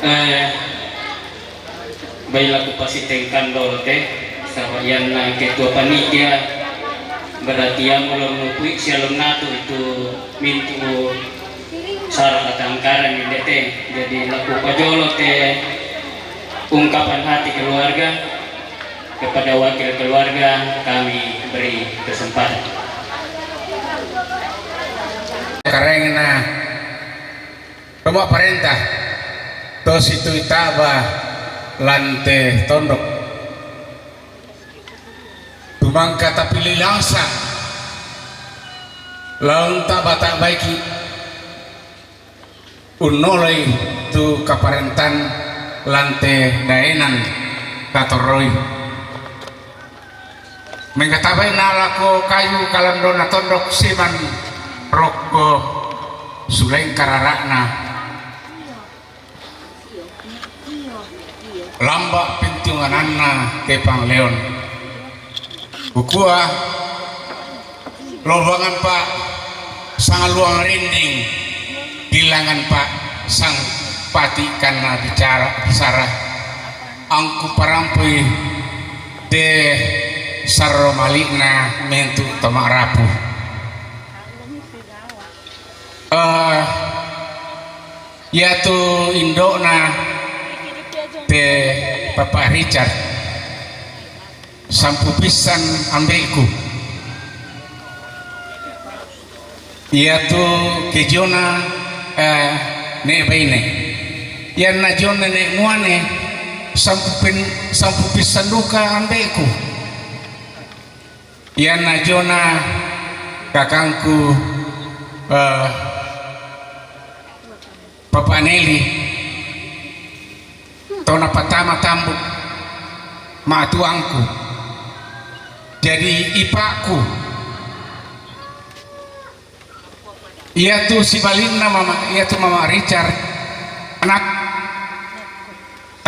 eh baiklah ku pasitengkan dolo teh sawayan na ketua panitia berarti yang mulai nupui sialom natu itu mintu sarang atangkaran ini teh jadi laku pajolo teh ungkapan hati keluarga kepada wakil keluarga kami beri kesempatan karena rumah perintah tos itu itaba lante tondok tumangka tapi lilangsa laun tabata baiki unolai tu kaparentan lante daenan katoroi mengkatabai nalako kayu kalandona tondok siman rokko sulaing kararakna lambak pintungananna kepang leon bukua lobangan pak sang luang rinding hilangan pak sang pati karena bicara angku parampui de sarro malikna mentu tomak rapuh yaitu indokna te Bapak Richard sampu pisan ambeku yaitu kejona ne baine yan na jona ne muane sampu pisan duka ambeku yan na jona kakangku Bapak Nelly tona pertama tambuk matuangku jadi ipaku ia tuh si balinna mama ia tuh mama Richard anak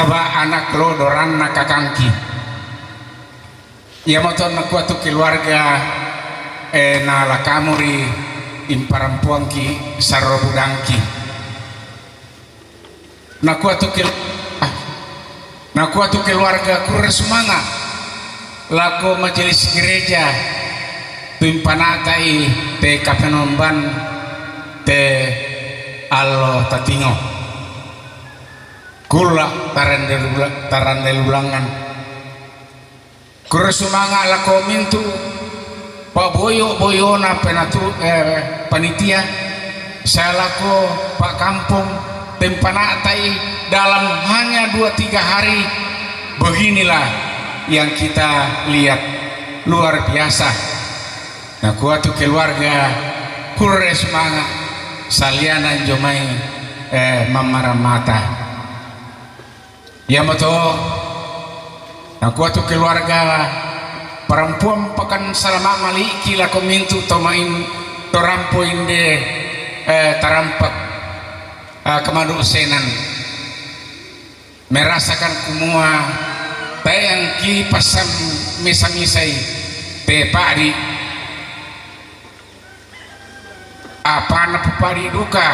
anak lo doran nak kakangki ia motor nak kuatu keluarga nala kamuri imparampuangki sarro budangki Naku atu keluarga kurang semangat laku majelis gereja pimpanatai te kapenomban te allo tatingo kula tarandel ulangan kurang semangat laku mintu Pak Boyo na penatu panitia saya laku Pak Kampung tempanatai dalam hanya 2-3 hari beginilah yang kita lihat luar biasa. Nah kuatu keluarga kurre semangat saliana jomai mamara mata ya moto nah kuatu keluarga perempuan pekan salama maliki la komintu tomain torampo inde tarampak kemadu senan merasakan kumua tayang ki pasam misamisai te padi apa na pupadi duka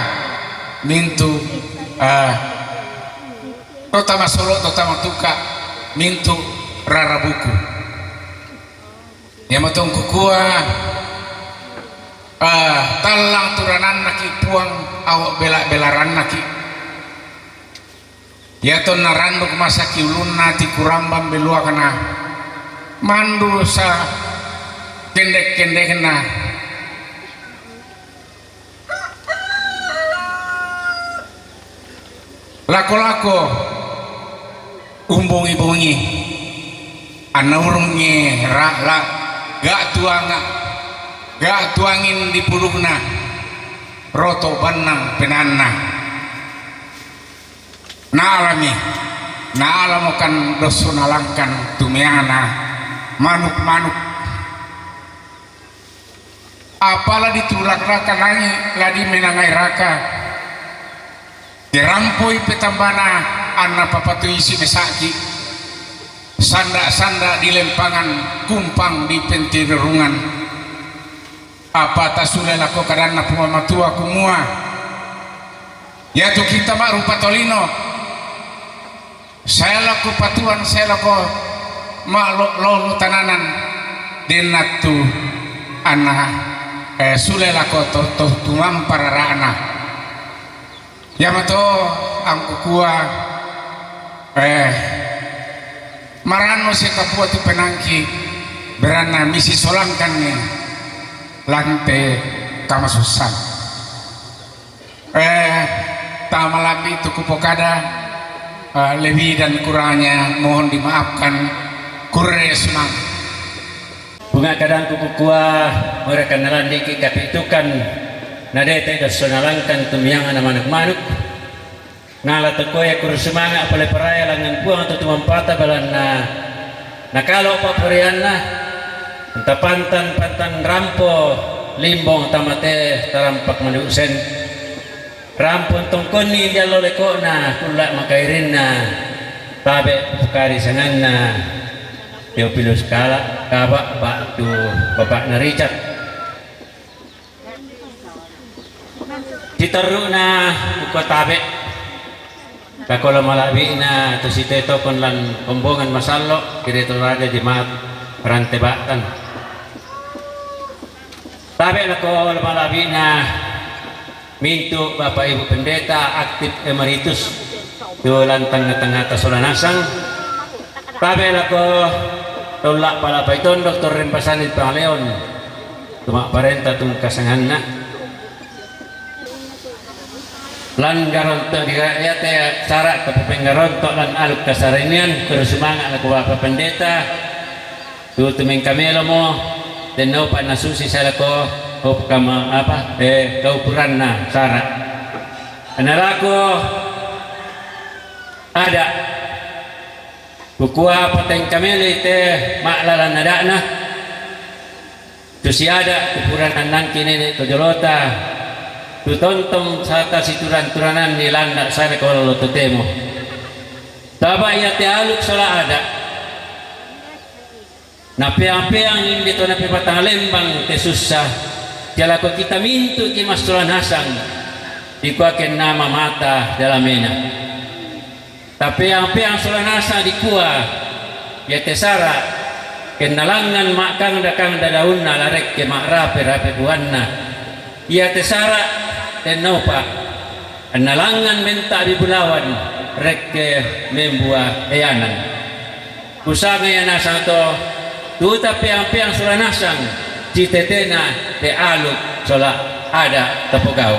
mintu totama solo totama tuka mintu rarabuku ya matong kukua talang turanan naki puang awak bela-belaran naki ya ton naranduk masa kiulun nati kurambam belua kana mandu sa kendek-kendek na lako-lako umbungi-bungi anaurungi rak gak tuangin di pulukna roto banang penanna na'alamukan dosunalangkan tumiana manuk-manuk apalah ditulak-lakan lagi menangai raka dirampoi petambana anna papatuisi mesaki sanda-sanda di lempangan kumpang di pentirungan apa tasule lako karana pumamatua kumua yaitu kita mak rupa tolino saya laku patuan saya laku makluk lolu tananan denatu anak sule laku to tumampar rana yamato angku kuah marano si kapua tu penangki berana misi solangkan ni lantai kamasusan tamalami itu kupokada lebih dan kurangnya mohon dimaafkan kurre semang bunga kadang kuku kuah mereka nalandiki kapi itu kan nadete das sonalangkan tumiyang anak manuk ngala tekoya kur semanga pale peraya langan puang atau tumampata balan na kalau papurian na pantan rampo limbong tamate tarampak manusen rampun tongkoni dia loleko na kulak makairin na tabe pukari sangan na Teopilus kala kabak bak tu bapak na Richard ditaruh na buka tabe kakola malabi na to si teto kon lan kombongan masalo kiri to raja di mat rantebatan tabe na ko malabi na mintu Bapak Ibu Pendeta aktif emeritus tulan tengah-tengah Tasolanasang tabela ko tolak pala paiton Dr. Rempasanit Pangaleon tumak parenta tung kasangan na lan garonto ya te cara kapenggaronto lan aluk kasarinian kerusumangan aku Bapak Pendeta tu tumeng kamelo mo denau pa nasusi salako hop kama apa kaupuran na sara analako ada bukua pateng kameli te maklalan nadana tu si ada ukuran anang kini to jolota tu tontong sata situran-turanan ni landa sare kalau lo temo taba ya te aluk sala ada na peang-peang hindi to na pipatang lembang te susah jala ko kita mintu ki Tasolanasang di ko aken nama mata dalam mena tapi ang Tasolanasang di kuah ya tesara kenalangan makang dakang dadaun na larek ke makrape rape buanna ya tesara tenopa nalangan menta di bulawan rek ke membua eyanan usanga ya nasang to tu tapi ang Tasolanasang citetena te aluk sola ada tepogau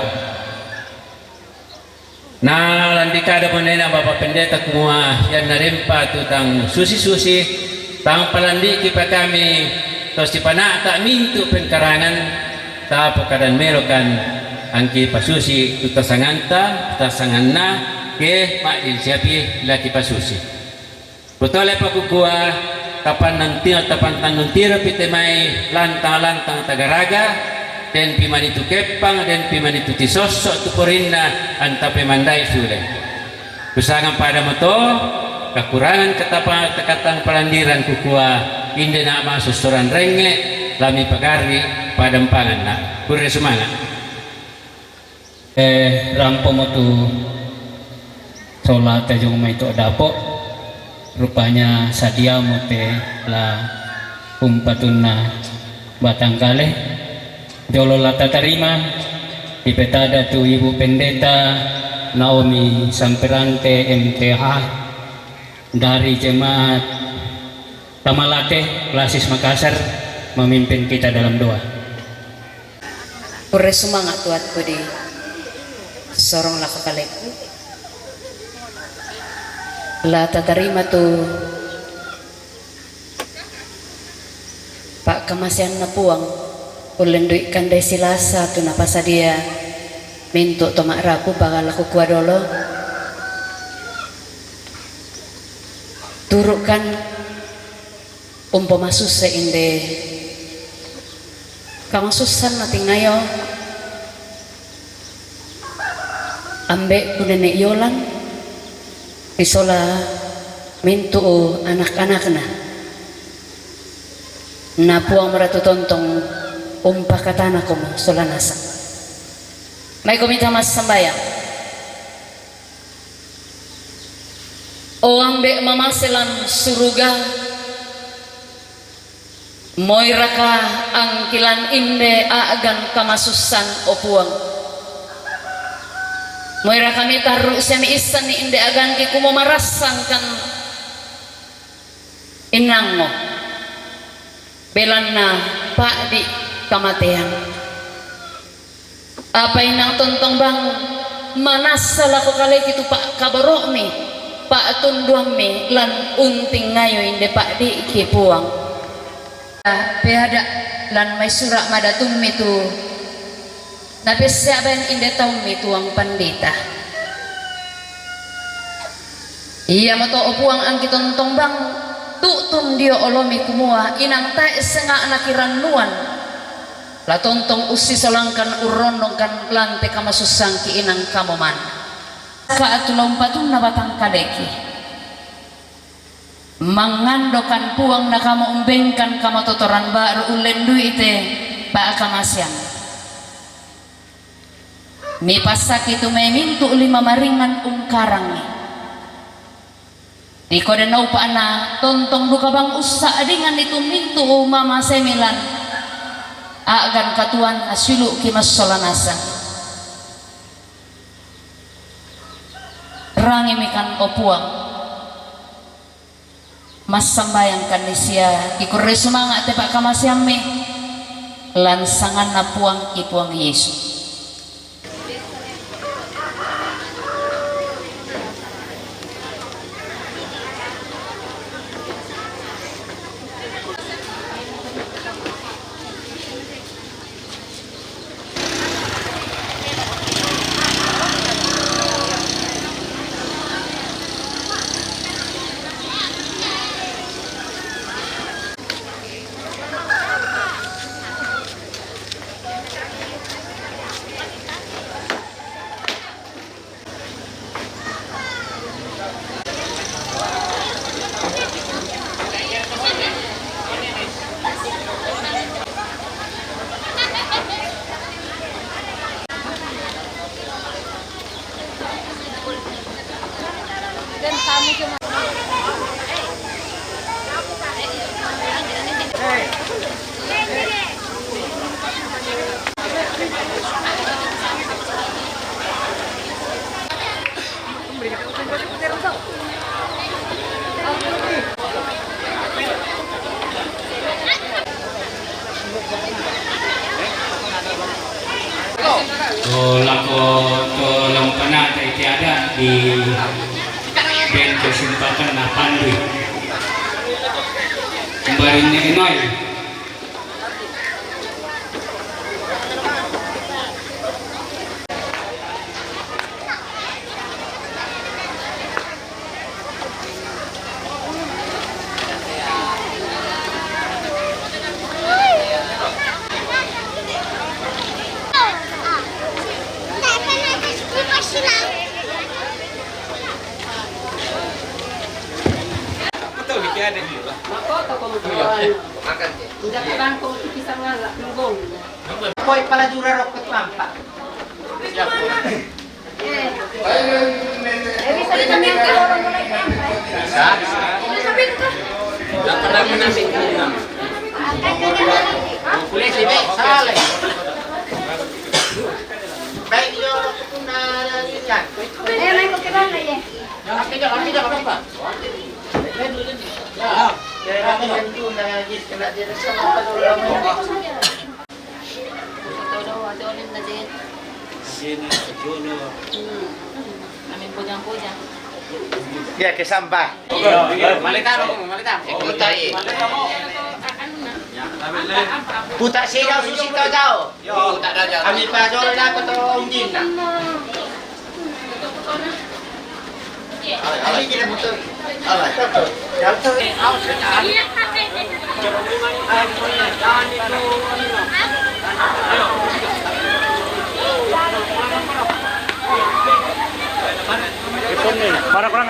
na landikada menena Bapak Pendeta kumua yang narimpa tutang susi-susi tang palandi kipa kami tos di panak tak mintu pengkarangan ta pokadan merokan angki pasusi tutasanganta tasanganna ke mak siapi laki pasusi botole pa kukua kapan nanti tapan tanun tira pitemai lantang-lantang tagaraga dan pimanitu kepang dan pimanitu tisosok tu porinna anta pemandai sudah kusangan pada moto kekurangan ketatan pelandiran kukua inde nak masuk sustoran renge lami pagari padampangan nak kurre semangat rampo motu solat tajung mai to dapo rupanya sadia mote la umpatuna batangkale jolo lata tarima dipetada tu Ibu Pendeta Naomi Samperante MTH dari jemaat Tamalate Klasis Makassar memimpin kita dalam doa. Pure semangat tuat di sorong lah kepaleku la tatarima tu Pak Kamasian na puang ulendui kandai silasa tu napasa dia mintu tomak raku bakal aku kuadolo turukkan umpama susah inde kamu susah nating ngayo ambek kunenek yolan isola mintu anak-anak na puang meratu tontong umpah katana ko mo Tasolanasang may kuminta mas sambayang O ambe mamasilan suruga moiraka ang kilan inde aagan kamasusan o puang moira kami taru semi isan ni inde agan ki kumamarasan kan inang mo belan na pa di kamatian apa inang tontong bang manasal ako kali kitu pak kabaro mi pak tunduang mi lan unting ngayo inde pak di ki puang pehada lan may surak madatum itu napis saban inde taum itu ang pandita iya mato opuang ang kitontong bang tutun dia olomi kumua inang ta senga nakiran nuan la tontong usi solangkan uronong kan lante kamasusang ki inang kamoman saat lompatun na batang kadeki mangandokan puang na kamu umbengkan kamu totoran baru ulendu ite pa akamasyan mi pasak itu memintu lima maringan ungkarang ni di kode nau pa na tontong duka bang usa adingan itu mintu mama semilan agan katuan asilu kimas solanasan rangi mikan opuang mas sambayangkan nisya ikure semangat tepak kamasyame lansangan na puang ipuang Yesus lako to lampanata iti ada di ben kesempatan na pandu kembali ni inoy Poi pala jura rokot mampa. Ya ke samba. Puta sigaw susi to daw. Puta daw. Kami pa jolo na ko to undin na. Ay, gila betul. Alah. Jatuh. Para kurang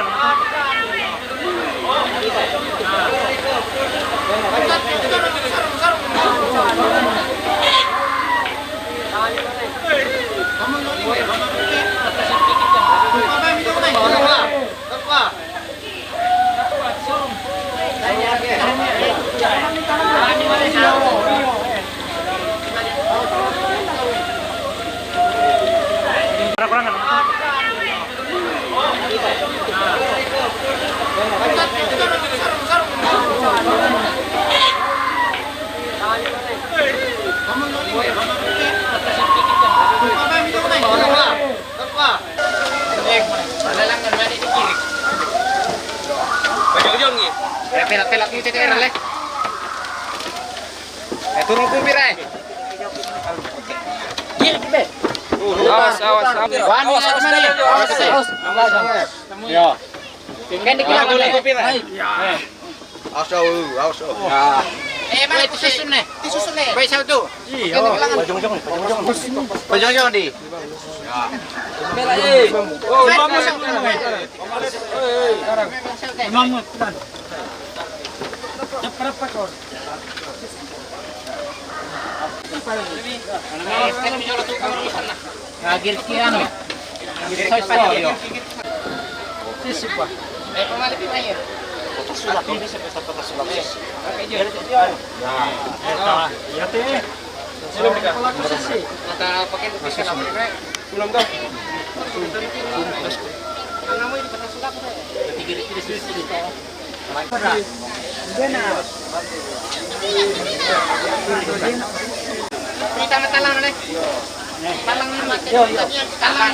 pelak-pelak gitu teh le. Turun kupir eh. Awas. Wani mana ya? Awas. Yo. Kan dikira kupir eh. Awas. Mana susun nih? Susun nih. Baik sao tu? Iya. Pojong di. Bela eh. Oh, Mamut. Cepat kau. Ngagir kian. Ngagir saya yo. Sisi pa. Pemali pimayo. Sulap ini sampai sulap. Ya teh. Belum posisi. Mata pakai pisau apa? Belum tahu. Kamu ini pakai sulap teh. Tigir di sini. Benar. Kita talang nih. Talang mati. Talang.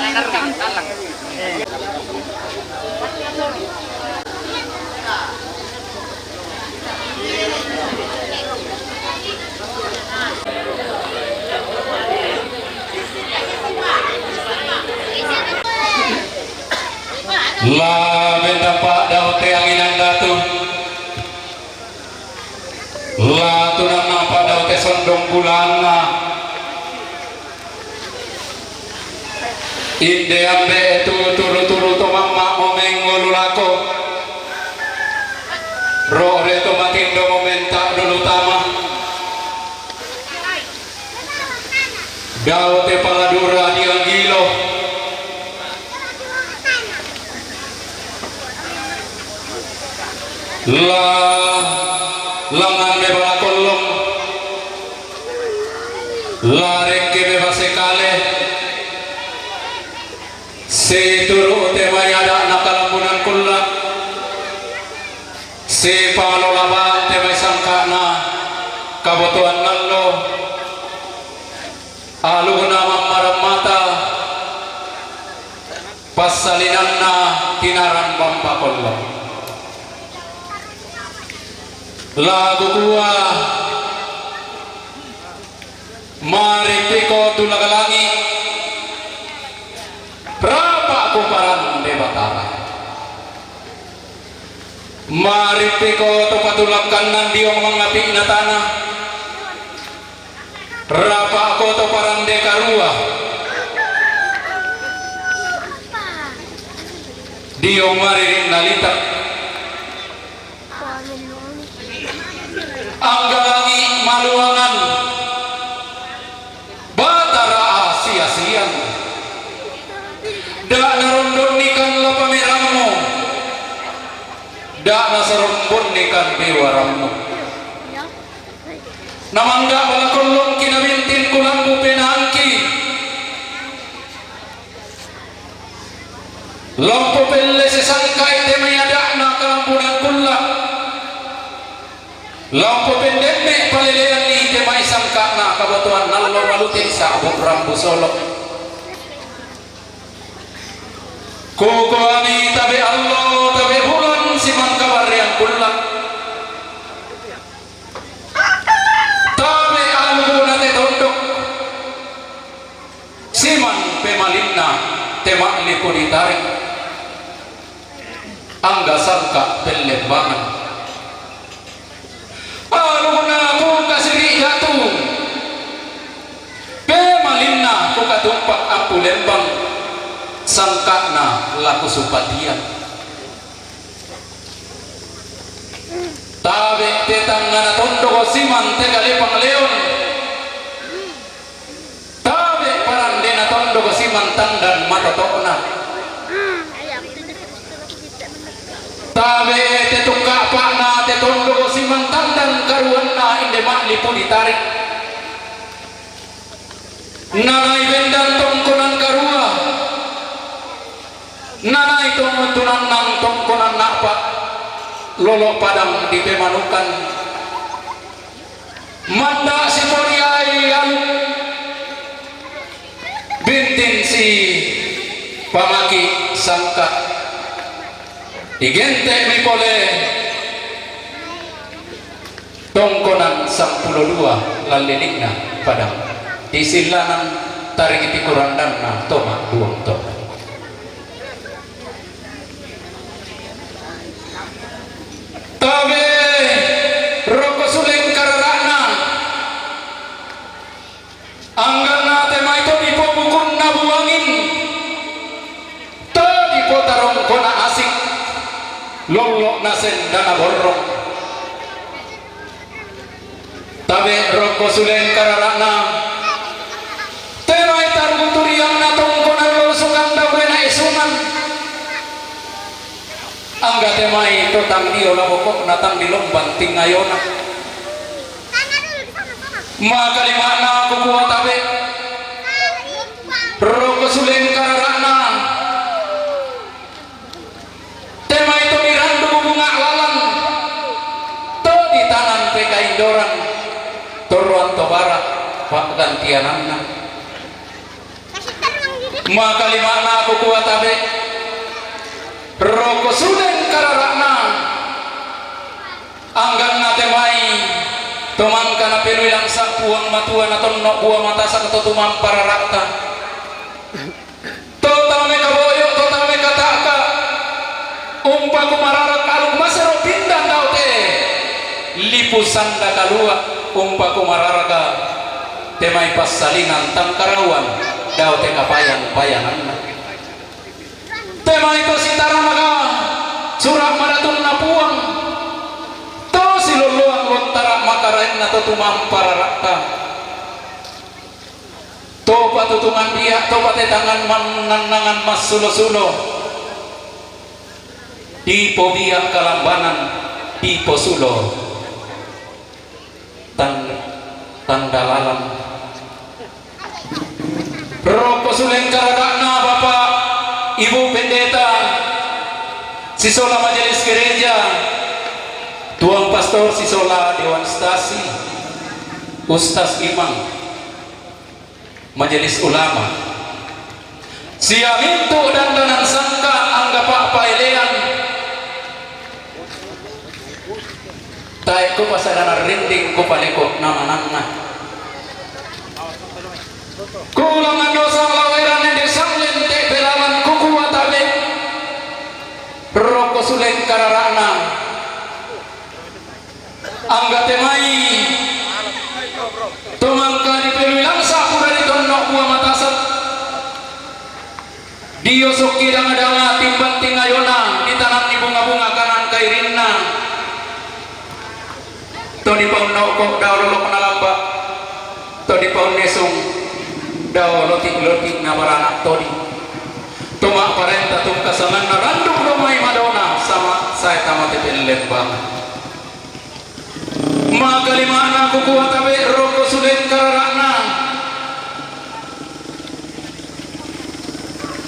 La benta pak daun te anginan datu. La tunang nampak daun te sondong bulana. Inde ambe tu turu to mama omeng ngolulako. Roh to matindo momenta dulu tama. Daun te paladura di anggilo. Langan me bala kolong la rekke me basekale se turu te mayada nakalambunan kulla se palolaban te may sangkana kabutuan nallo aluna mamaramata pasalinan na tinaran bampakolong lagu gua mari piko tulagalangi berapa kumparan debatara mari piko tupatulakan nandiong mengapi na tanah berapa ko to parang dekarua diong mari nalita anggalangi maluangan batara sia-sian dak narondon nikan la pamerangmo dak nasarombon nikan bewarammo namangga wala kolong kinabintin kulambu penangki lampu pelle sesangkai temayada na kalampunan kulla lampu pendek palelean ni temai sangka na kabutuan nallo malutin sa abot rambu solok koko ani tabe Allah tabe bulan siman kabarian kulak tabe alguna te tondok siman pemalinna temak lipunitarik angga sangka pelembangan aluna ko kasiri hatu pemalinna ko katumpak aku lembang sangkana laku supatian tabe tetangana tondo ko siman tegalepang leon tabe parandena tondo ko siman tangdan matotokna tabe tetuka pakna tetondo ko siman tangdan karuanna inde makli punitarik nanai bendan tongkonan karua nanai tongkonan nang tongkonan napa lolo padang di pemanukan manda si moriai yang bintin si pamaki sangka igente mi pole tongkonan 12 lalilingna padang di silanan tarik iti kurandanna toma duang toma. Tabe roko suleng kararana anggan nate maito ipo bukun nabuangin to ipo tarong kona asik lolok nasen dana borong. Tabe roko suleng kararana temai targuturi yang natong kona lulusungan dawe na isungan angga temai totang dio labokok natang di lombang tingayona maka limana aku kuat tabe roko suleng kararana tema itu mirandu bunga lalang to di tangan peka indoran toruan tobarak pak gantiananna maka limana aku kuat tabe roko suleng kararana anggan nate mai toman kana pelu ilang sapuang matuan aton no buah mata sa ketutuman para rakta totame kaboyo totame kataka umpa kumararak aluk masero pindan daute lipusan da kalua umpa kumararaka temai pasalinan tangkarawan daute kapayang-payangan tema itu sitara maka surah madatun napuang to siluluang lontara makarain na tutumang para rakta to patutungan dia to patetangan mananangan mas sulo-sulo di pobiak kalambanan di posulo tandalalam roko suleng karadakna bapak ibu pendeta sisola majelis gereja tuang pastor sisola dewan stasi ustaz imam majelis ulama siamintu dan danan sangka angga pak paelean taik ko pasadana rinding ko paleko namanangna kulangan dosa laweran yang desanglen te belalan kuku watabe roko suleng kararana angga temai tomangka di peluilang sapura di tonok buah matasat dio soki danga-danga timbang tingayona di tanam di bunga-bunga kanan kairinna to di paunok kok daulolo penalamba to di paun nesung daw lotik-lotik na baranak todi tumak parenta tum kasangan na randuk lumay madona sama saya tamat lembang magalimana kukuha tabi roko sulit kararana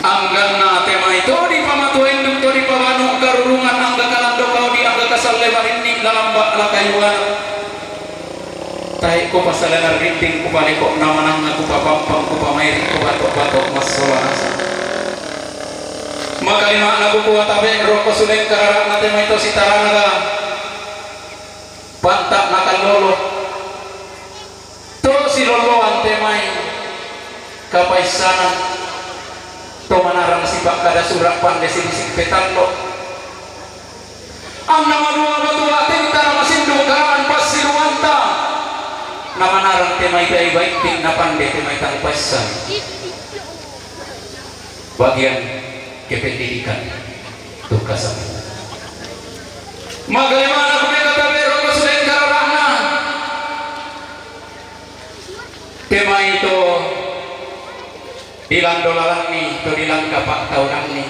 anggan na tema itu di pamatuin duk to di pamanu karurungan angga kalando kau di angga kasal lebar ini dalam bak lakayuan taik ko pasalanar rinting ko paliko namanang aku papampang ko pamairi ko batok-batok masolasa maka lima anak kuat tabe roko suleng kararang nate maito sitaranaga pantak nakal lolo to si loloan temai kapaisanan to manarang sibak kada surak pande sibisik petallo am nama dua batu ating tara masindu karaan pas siluanta nama narang temai baik-baik ting napande temai tangpasan bagian kependidikan tukasan magalimana kumeka tabe roko suleng kararana temai itu dilandolalang ni to dilang kapak taunang ni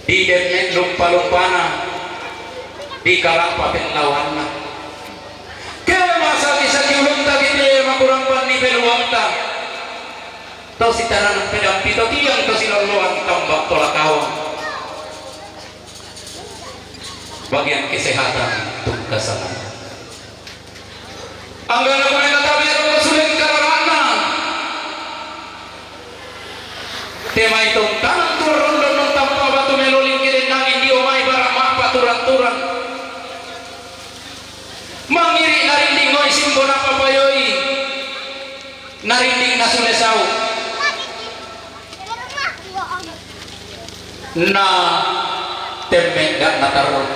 di demen lumpa-lumpana di kalak papen lawanna masa kisah kiulung tadi dia makurang pan ni beluangta to si tanan pedang pito tiang to si loloan tambak tolak kawang bagian kesehatan tugasan anggana mereka tabi roko suleng kararana tema itu tantur rondon tanpa batu meloling kiri nangin di omai barang mak paturan-turan sulesaw na tembe gak nataron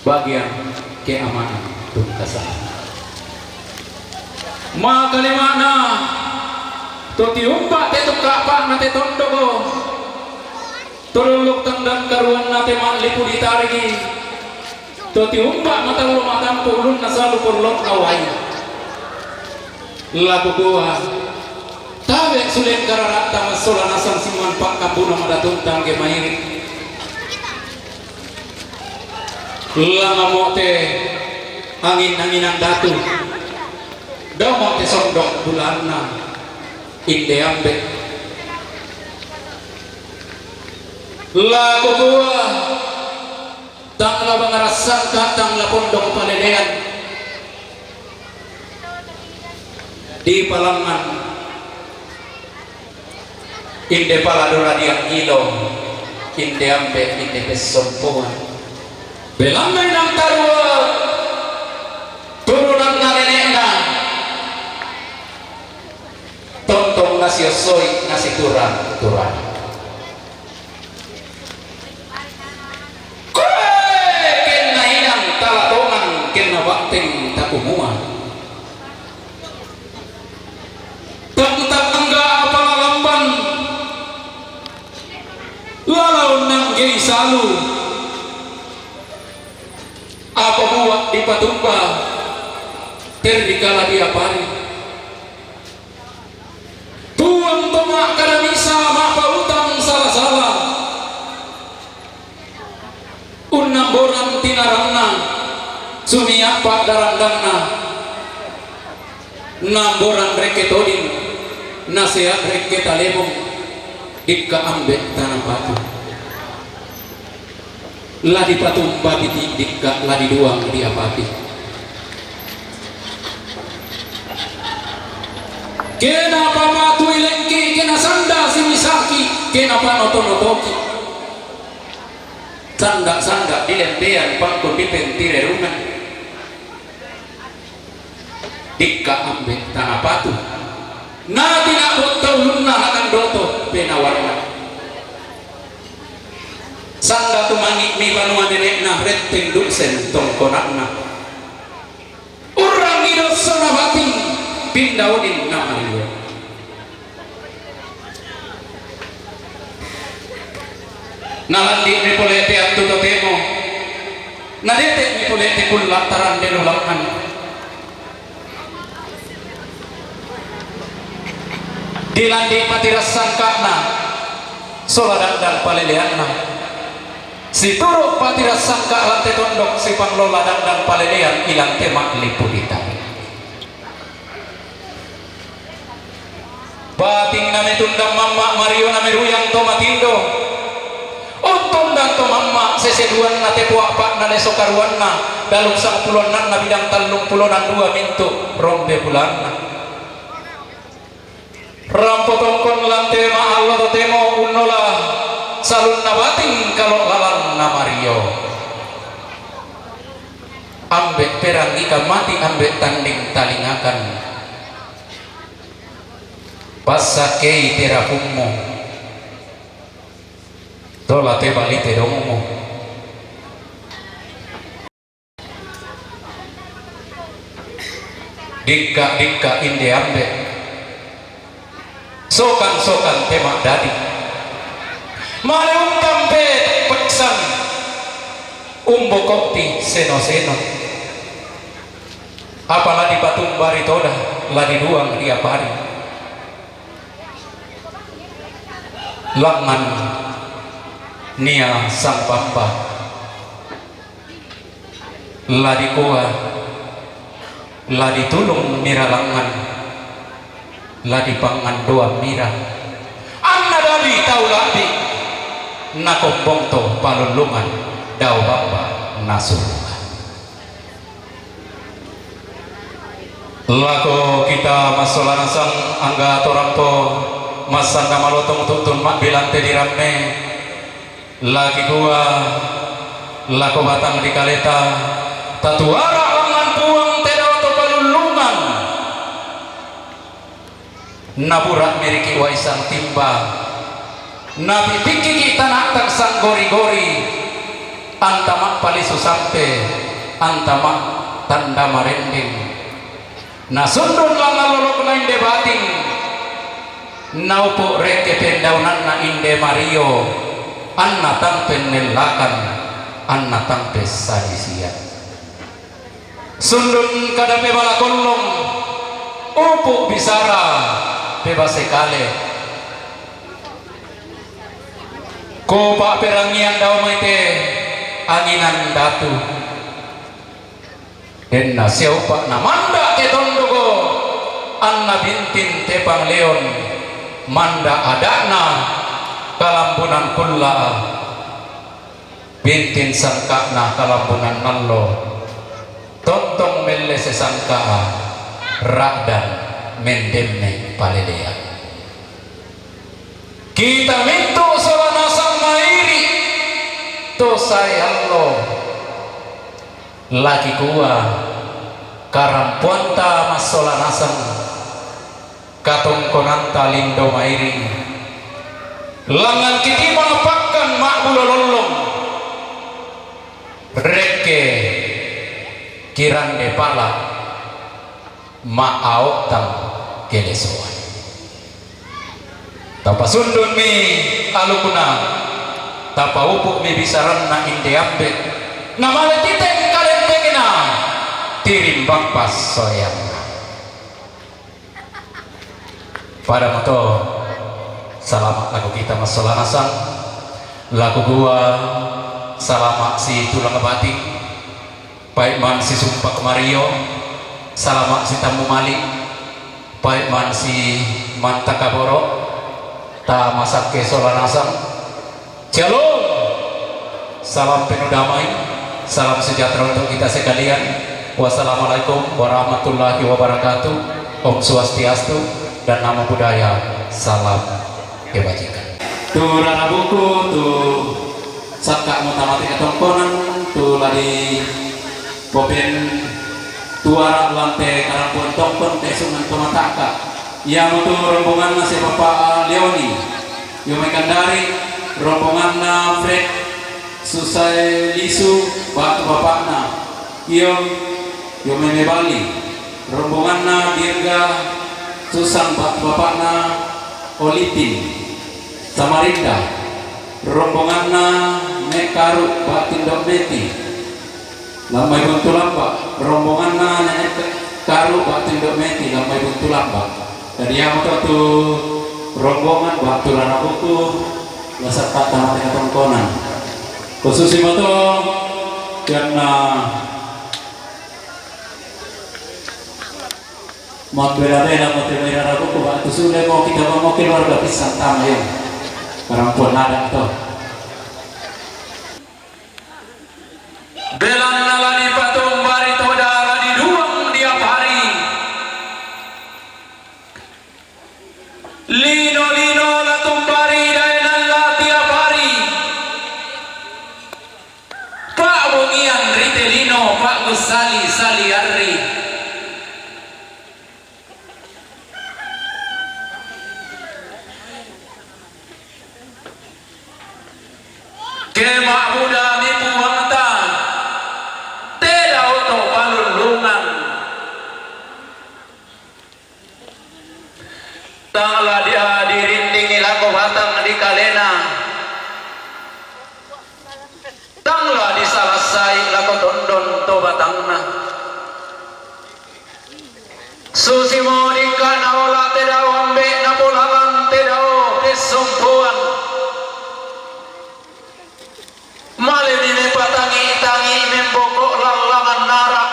bagian keamanan tuntasan makalimana to tiumpa te tukapa na te tondogo tululuk tanggang karuan na te malipu ditarigi to tiumpa matalo matampu ulun na salu purlok away lagu dua tabe sulen kararata masola nasang siman pak kabuna madatuntang ke mairi lama mote angin-anginan datu daw mote sondok bulana inde ambe lagu dua tang la bangarasan katang la pondok paledean di palangan inde paladora diang ilong inde ambe inde pesompoan belamai nang tarua turunan narenena tontong nasi osoi nasi turang koe kena inang talatongan kena bakting takumuan tak angga apa lamban lalau nang gei salu apa buat di patumpa terdikala dia pari tuang tomak kada bisa mapa utang salah-salah unang boran tinarangna sumiak pak darandangna namboran reketodin nasihat reketalebong dikka ambek tanah batu ladi patumpa dikka ladi duang diapati kenapa matu ilengki kena sanda simisaki kenapa notonotoki sanda dilembean pangkon dipentire rungan dikka ambek tanah batu na tinabot taulunna akan doto penawarna sanda tumangi mi panua nenek na retting dulsen tongkonakna urang idos sonabating pindaudin na mariwa nalandi mi polete attu totemo nadete mi polete kulla taran denulangan dilandi patiras sangkana soladan dan paleleanna si turuk patiras sangka lantai tondok si panglola dan palelean ilang temak lipudita bating nami tundang mama Mario nami ruyang to matindo untung dan to mama seseduan na tepuak pak na leso karuan na daluk sang pulonan na bidang talung pulonan dua mintu rombe bulan na rampotongkon lantai ma Allah to temo unola salun nabating kalau lalang na Mario ambek perang ika mati ambek tanding talingakan pasakei terapummo tola te balite domo dikka inde ambek sokan temak dadi Maleung tampe peksan umbo kokti seno apalah di patung baritoda ladi duang dia pari langan nia sang pamba ladi kuah ladi tulung mira langan ladi pangan doa mira anna dari tauladi nakombong to palulungan daw bamba nasulungan lako kita masolan sang angga torampo masanda malotong tutun mak bilante dirame lagi gua lako batang di kaleta tatuara langan puang tedau to palulungan naburak meriki waisang timba nabi pikiki tanak taksang gori-gori antamak palisu sampe antamak tanda marending na sundun lang nalolok na inde bating naupo reke pendaunan na inde Mario anna tampen nelakan anna tampe sadisian sundun kadape bala kolong upo bisara bebas sekali ko pak perangian daw maite anginan datu enna siapa namanda ke tondogo anna bintin tepang leon manda adakna kalambunan kulla bintin sangkakna kalambunan nallo tontong melle sesangka rakdan mendemne palelea kita mintu solana sang mairi to sayallo lagi gua karampuanta masolana sang katong konanta lindo mairi langan kiti mangapakkan mak bulololong reke kiran depala mak aotang kelesoan tapa sundun mi alukuna tapa upuk mi bisaran na inde ambet namale titeng kalentengina tirimbang pas soyang pada moto salamat lagu kita masalah nasang lagu gua salamat si tulang batik baik man si sumpah kemario salamat si tamu malik baik man si mantakaboro ta masak ke solanasang shalom salam penuh damai salam sejahtera untuk kita sekalian wassalamualaikum warahmatullahi wabarakatuh om swastiastu dan nama budaya salam kebajikan tu rana buku tu sakak mutamati ketongkonan tu ladi popen tuara lantai karampuan tongkon tesungan tomataka yang untuk rombongan si Bapak Leoni yang dari rombongan Fred Susai Lisu batu bapakna yang Bali rombongan Dirga Susan batu bapakna Olitin Samarinda rombongan Mekaru Batindok Meti Lambai Buntu Lamba rombongan Nenek Karu Batindok Meti Lambai Buntu Lamba dan yang itu rombongan waktu lana buku lasat kata mati ketongkonan khusus itu karena bela-bela motivasi buku waktu sudah mau kita mau keluarga pisang tamayong orang pun ada tuh belan nalani patung bari toda lani duang tiap hari lino la tumbari dainan la tiap hari Pak Bungian Ritelino Pak Gusali Saliari kemak muda nipu wangta teda oto palulungan tanglah dihadirin tinggi laku batang di kalena tanglah disalasai laku dondon to batangna susi monika naola teda wambe napulalan teda o kesumpuan malini me patangi membokok lalangan narak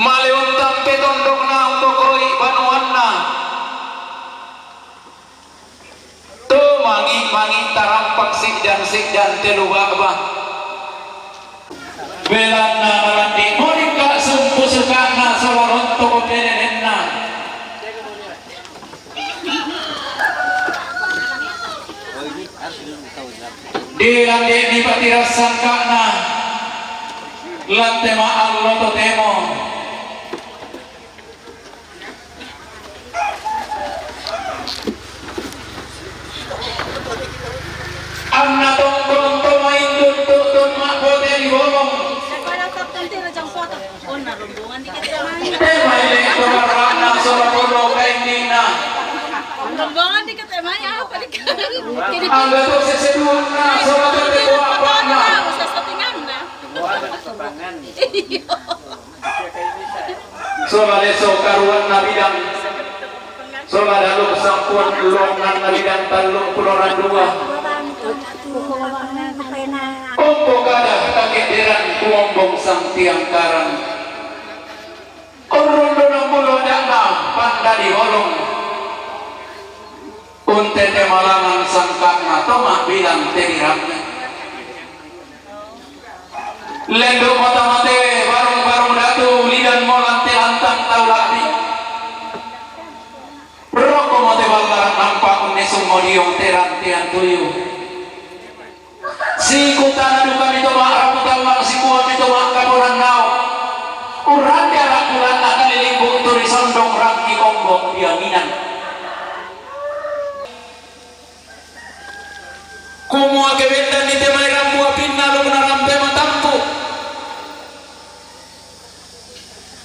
maliun tampe tondok na umbokoi banuanna tu mangi tarampak sikdan telubaba belanna malandi monika sumpu sukana soloron toko penenenna di lande ni patirasan kana lante ma allo to temo Maile kumarana solo pulo kay Nina. Rombongan di katemanya apa di kiri Ang gato sa seduan na solo pulo apa na. sa satingan na. Solo leso karuan na bidang. Solo dalog sampun longan na bidang 32. Opo kada kakenderan kuombong sang tiang karang. Orondo ng mulo na panda di holong. Unte te malangan sangkak na toma bilang terirangnya. Lendo mata-mate barong-barong datu lidan mo lante hantang tauladi. Roko mate balaran nampak unesung modiong terantian tuyu. Si kutana duka mito ma'araputan lang si kuha mito ma'kapuran nao. Uran dia rakulan na kalilinggo turi sondong rangki ombok biyanginan. Kumua kebendan ni temai rambu apinna lo narambe matampu.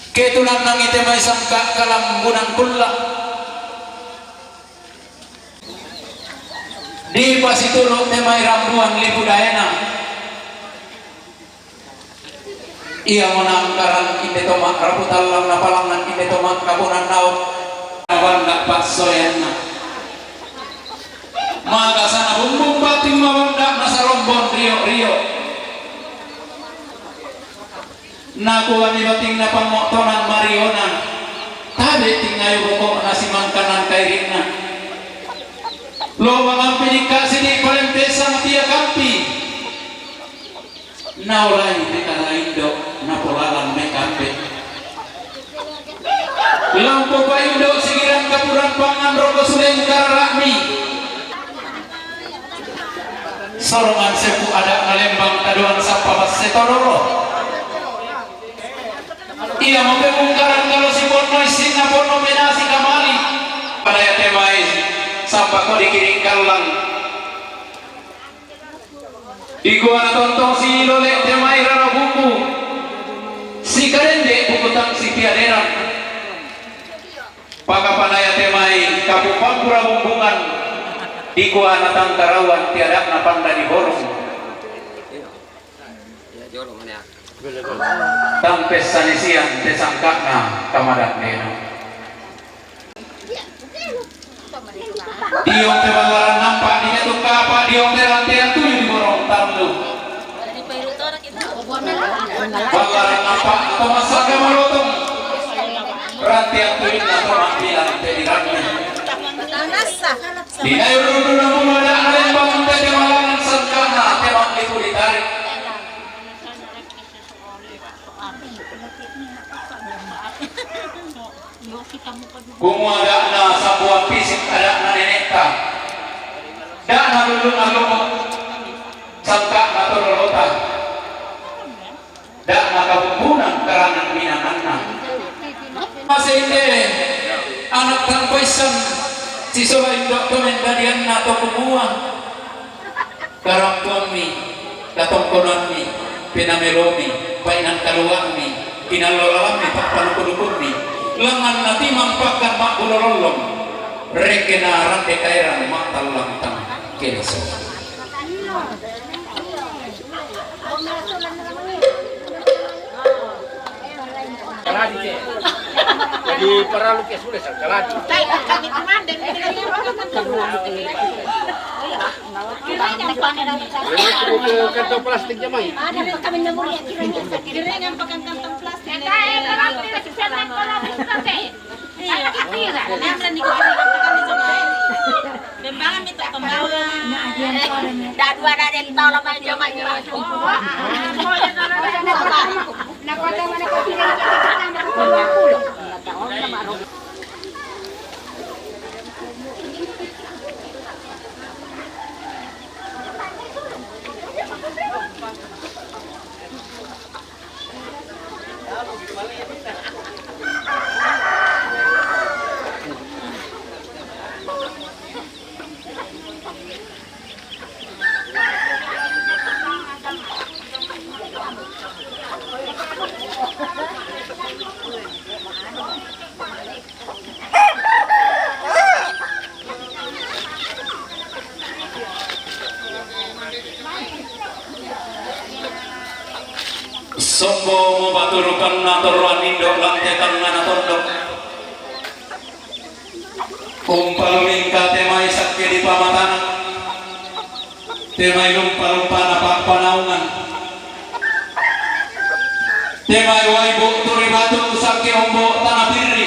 Ketulan nang itemai sangka kalambunan kulla. Di pasitulog temay rambuan libudayana. Ia menangkaran inde tomak raputallam na palangan inde tomak kabunan naot awan dak pasoyanna. Maka sana bumbung bating mawandak nasa rombon rio-rio. Naku kami bating na pamoktonan mariona. Tabe tingayo bukok nasi mangkanan kairina. Lo mangampi dikasih di palempesa matia kampi. Naulai mereka Indo napolalan mekampe. Lampu Indo sigiran kapuran pangan rogo suleng karami. Sorongan sepu ada nalembang taduan sapa setororo. Ia membungkaran kalau si bono isin bono menasi kamali. Pada ya temai sampai kau dikiring kalang. Di gua tontong si lolek temai rara buku. Si karende buku tang si piaderan. Paka panaya temai kapu pampura bumbungan. Di gua natang karawan tiada napanda di borong. Tampes sanisian tesangkakna kamadak dena. Diong tebalaran nampak di ketuk kapa diong terantian tujuh di borong tamlu. Balaran nampak atau masak kemalotong. Rantian tujuh atau mampilan tedirannya. Di air rundu namun ada alembang tebalaran sangkana tebak liku ditarik. Kumua dakna sabuan fisik ada na nenekta. Dakna lulung alumok sangka na torolota. Dakna kabumbunan karangan minananna. Masih inde anak tanpaisan si sola indok tomen dadian na to kumua. Karampuan mi, katongkonan mi, pinamelomi, painan kaluang mi, kinalolalam mi, pakpanukudukun mi. Lengan nanti mampakan mak bulololong rekena rante kairan matal lantang keso. Jadi para lukis sudah kaladi. Kami teman dan Kantong plastiknya mai. kami memori kiringan pakai kantong plastik. Kembangan itu kembangan. Dah dua dah yang tahu lah macam macam. Sombo mo baturukan na turuan indok lantetan na natondok. Umpaluming ka temay sakya di pamatanan. Temay lumpa-lumpa na pagpanaungan. Temay waibo turibatu sakya umbo tanah piri.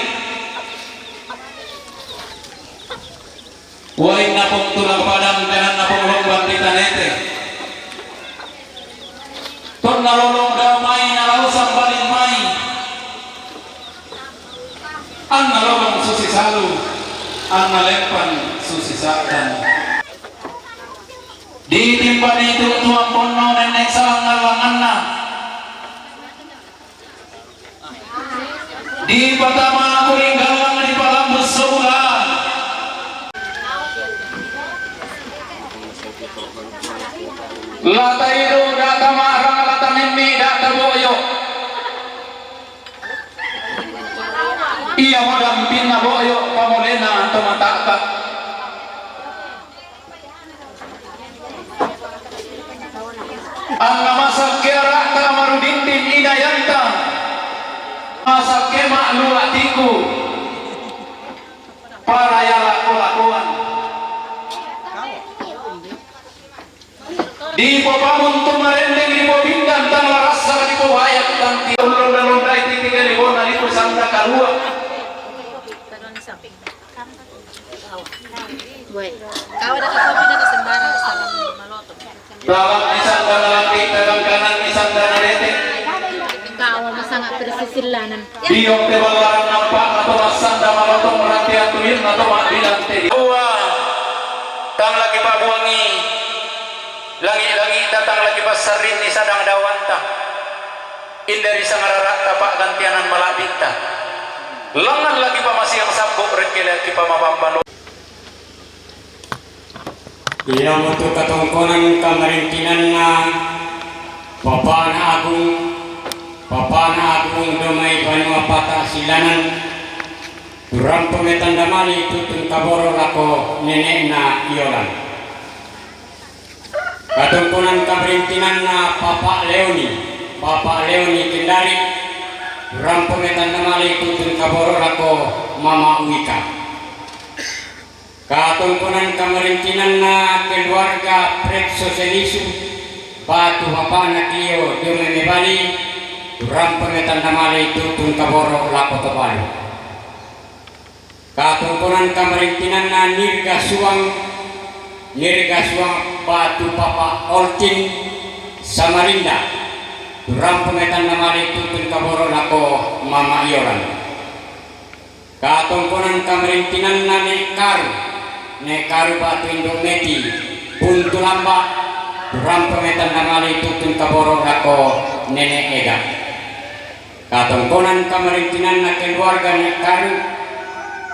Wain napong tulang padang kanan napong lomban di tanete. Ton nalolong damai nalausang baling mai. An nalolong susi salu, an nalempan susi sakdan. Di timban itu tuang pono nenek salang ngalanganna. Di pertama kuring galang di palambus sebulan. Lata itu data marang lata mimi data boyo. Iya madampin na boyo pamolena tomataka. Ang namasak kira ta marudindin inayanta. Masak kema luatiku. Para yala kulakuan. Di papamun tumarendeng di pobindan tan larasa di powayak tan tiulon-londa ititingan di bona di pusanda kalua. Kau ada kopi dan sembarang salam maloto. Belakang di sanda laki, dagang kanan di sanda nadete. Kau sangat bersisilanan. Diok te balaran nampak atau masanda malotong merhatian tuin atau mak bilang te. Dua, tang lagi pabuangi. Langit-langit datang lagi pasarin ni sadang dawanta. Indari sangarara tapak gantianan malabinta. Langan lagi pamasih yang sambuk reki lagi pamabambalo. Iya mutu katongkonan kamarintinan na Papana Agung domai banua patah silanan durang pemetan damali tutun kaboro lako nenek na iolan. Katongkonan kamarintinan na Papa Leoni Kendari durang pemetan damali tutun kaboro lako Mama Wika. Katongkonan kamarintinan na keluarga Pretso Senisu Batu Papa Nakio Dume Mebali durang pemetan damali tutun kaboro lako Tobalo. Katongkonan kamarintinan na Nirga Suang Batu Papa Oltin Samarinda durang pemetan damali tutun kaboro lako Mama Ioran. Katongkonan kamarintinan na Nekaru Batu Indometi Buntu Lamba durang pemetan damali tutun kaboro lako Nenek Ega. Katongkonan kamarintinan na keluarga Nekaru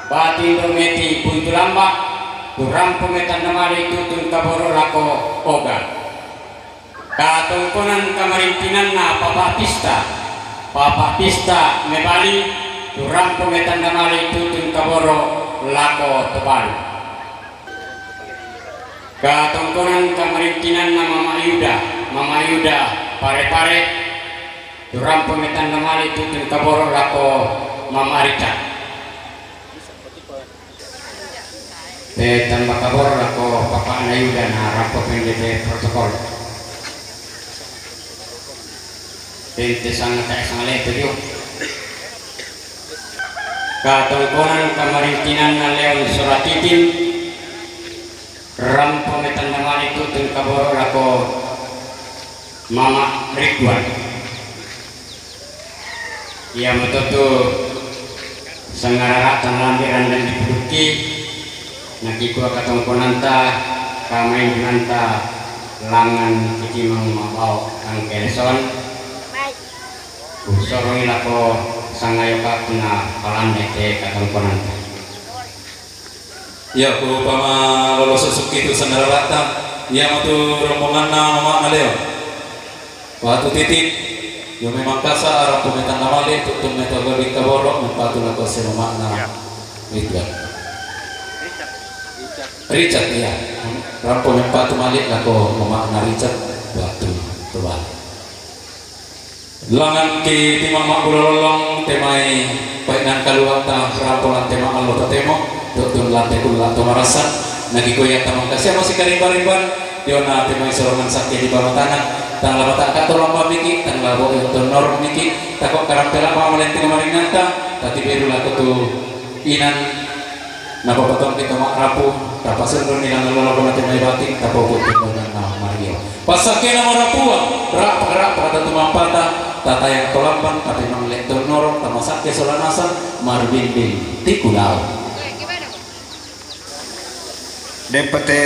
Batu Indometi Buntu Lamba durang pemetan damali tutun kaboro lako Oga. Katongkonan kamarintinan na Papa Pista Mebali durang pemetan damali tutun kaboro lako Tebalu. Katongkonan kamarintinan na Mama Yuda Pare durang pemetan damali tutun kaboro lako Mama Rita. Tambah kaboro lako Papa Yuda na rapo pendete protokol. Tente sangat leto yuk. Katongkonan kamarintinan na Leon Suratitin ram pemetan damali tutun kaboro lako Mama Ridwan. Ia metutu sangararatan lambiran dan dipuduki nakikua katongkonan ta kamain dinanta langan kikimang mabau ang keleson usorong ilako sangayoka kuna palandete katongkonan ta. Ya, ku pama lolos suki itu sangararata. Ya matu rombongan na Mama Aleo. Waktu titik yo memang kasa arah pemetan namale tutun metode kaboro mempatu lako seroma na Ridwan. Richard ya. Rampo mempatu malik lako Mama na Richard waktu tuan. Langan ki timang makulolong temai painan kaluang ta rampolan tema Allah tatemo tutun lante kula to marasan nagi koyak tamang kasih masih karimban-rimban diona temai sorongan sakti di bawah tanah tang lama tak katolong miki tang labo to nor miki takok karam tela pamalenti kemarin nanta tati beru laku tu inan napa potong kita mak rapu tapasun nun nilang lolo kono temai batik tapo putih na Mario pasakena marapua rak pada tumampata tata yang tolamban tapi menglek norong tamasak ke solanasan marbimbing tikulau depete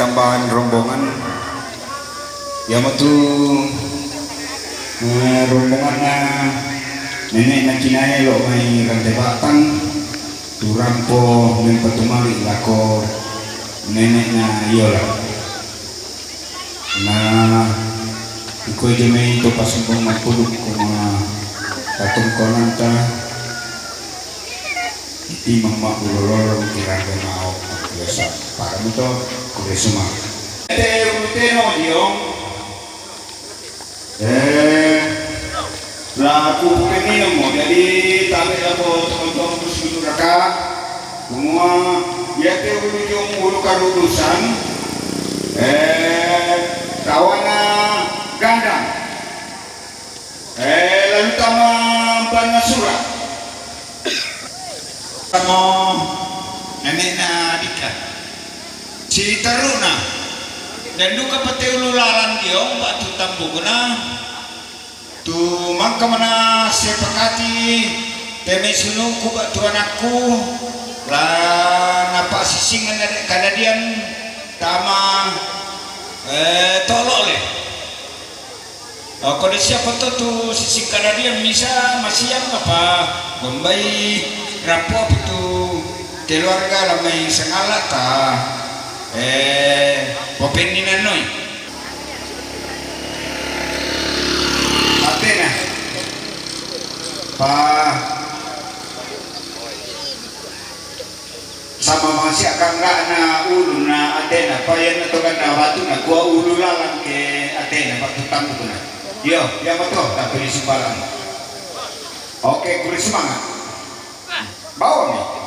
tambahan rombongan yang itu rombongan nenek na kinaya lo may rantai batang turampo ng patumali lako nenek na iyola na ikoy jemay ito pasumbong magpulog kung katungkonan ta iti makulolorong tiraga na ako ang kulesa para mo to kulesuma uteno diyong laku pengen mo jadi tabi ako teman-teman musuh raka semua ya te ujung ulu karudusan kawana gandang lalu tama panasura kamu nenek na dikat si taruna dan duka pati ululalan dia batu tambung na tu mangka mana sepakati teme sunu ku batu anakku lah napa sisingan kadadian tama tolok le kalau siapa tu sising kadadian bisa masih yang apa membayi rapop itu keluarga ramai sengalata popeninan noi Atena sama masih akan nggak na ulu na Atena payan atau kan na batu na gua ulu lalang ke Atena waktu tamu tu na yo yang betul tapi di Sumbalang oke kuri semangat bawa nih